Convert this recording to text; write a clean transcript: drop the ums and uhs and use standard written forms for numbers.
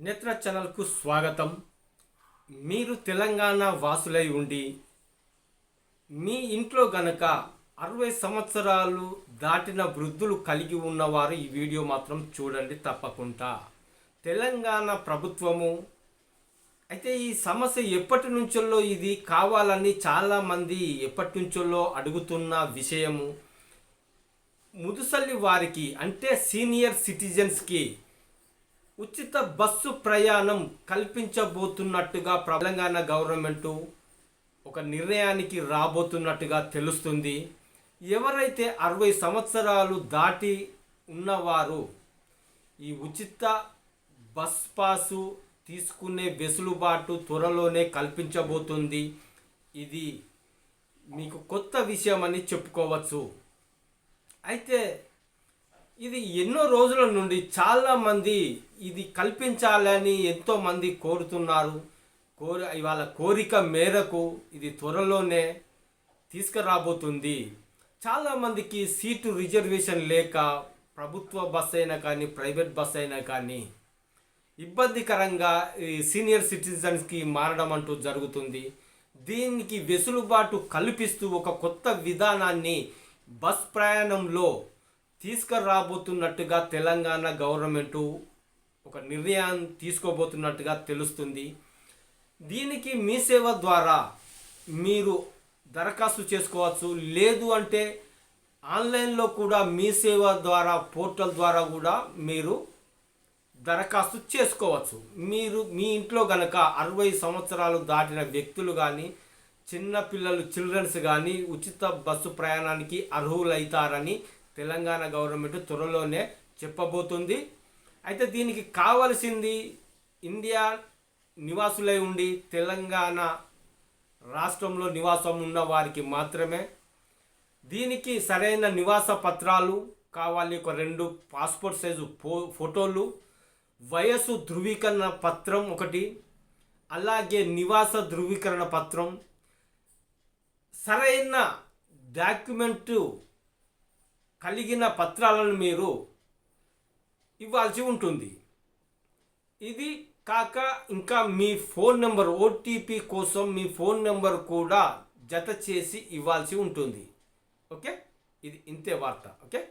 నేత్ర ఛానల్కు స్వాగతం. మీరు తెలంగాణ వాసులై ఉండి మీ ఇంట్లో గనక 60 సంవత్సరాలు దాటిన వృద్ధులు కలిగి ఉన్నవారు ఈ వీడియో మాత్రం చూడండి తప్పకుండా. తెలంగాణ ప్రభుత్వము అయితే ఈ సమస్య ఎప్పటి నుంచో ఇది కావాలని చాలామంది ఎప్పటి నుంచో అడుగుతున్న విషయము. ముదుసలి వారికి అంటే సీనియర్ సిటిజన్స్కి ఉచిత బస్సు ప్రయాణం కల్పించబోతున్నట్టుగా తెలంగాణ గవర్నమెంటు ఒక నిర్ణయానికి రాబోతున్నట్టుగా తెలుస్తుంది. ఎవరైతే 60 సంవత్సరాలు దాటి ఉన్నవారు ఈ ఉచిత బస్ పాసు తీసుకునే వెసులుబాటు త్వరలోనే కల్పించబోతుంది. ఇది మీకు కొత్త విషయం అని చెప్పుకోవచ్చు. అయితే ఇది ఎన్నో రోజుల నుండి చాలామంది ఇది కల్పించాలని ఎంతోమంది కోరుతున్నారు. వాళ్ళ కోరిక మేరకు ఇది త్వరలోనే తీసుకురాబోతుంది. చాలామందికి సీటు రిజర్వేషన్ లేక ప్రభుత్వ బస్ అయినా కానీ ప్రైవేట్ బస్ అయినా కానీ ఇబ్బందికరంగా ఈ సీనియర్ సిటిజన్స్కి మారడం అంటూ జరుగుతుంది. దీనికి వెసులుబాటు కల్పిస్తూ ఒక కొత్త విధానాన్ని బస్ ప్రయాణంలో తీసుకురాబోతున్నట్టుగా తెలంగాణ గవర్నమెంటు ఒక నిర్ణయం తీసుకోబోతున్నట్టుగా తెలుస్తుంది. దీనికి మీ సేవ ద్వారా మీరు దరఖాస్తు చేసుకోవచ్చు. లేదు అంటే ఆన్లైన్లో కూడా మీ సేవ ద్వారా పోర్టల్ ద్వారా కూడా మీరు దరఖాస్తు చేసుకోవచ్చు. మీరు మీ ఇంట్లో కనుక 60 సంవత్సరాలు దాటిన వ్యక్తులు కానీ చిల్డ్రన్స్ కానీ ఉచిత బస్సు ప్రయాణానికి అర్హులవుతారని తెలంగాణ గవర్నమెంట్ త్వరలోనే చెప్పబోతుంది. అయితే దీనికి కావలసింది ఇండియా నివాసులై ఉండి తెలంగాణ రాష్ట్రంలో నివాసం ఉన్న వారికి మాత్రమే. దీనికి సరైన నివాస పత్రాలు కావాలి, ఒక 2 పాస్పోర్ట్ సైజు ఫోటోలు, వయస్సు ధృవీకరణ పత్రం ఒకటి, అలాగే నివాస ధృవీకరణ పత్రం, సరైన డాక్యుమెంటు కలిగిన పత్రాలను మీరు ఇవ్వాల్సి ఉంటుంది. ఇది కాక ఇంకా మీ ఫోన్ నెంబర్ ఓటీపీ కోసం మీ ఫోన్ నెంబర్ కూడా జత చేసి ఇవ్వాల్సి ఉంటుంది. ఓకే, ఇది ఇంతే వార్త. ఓకే.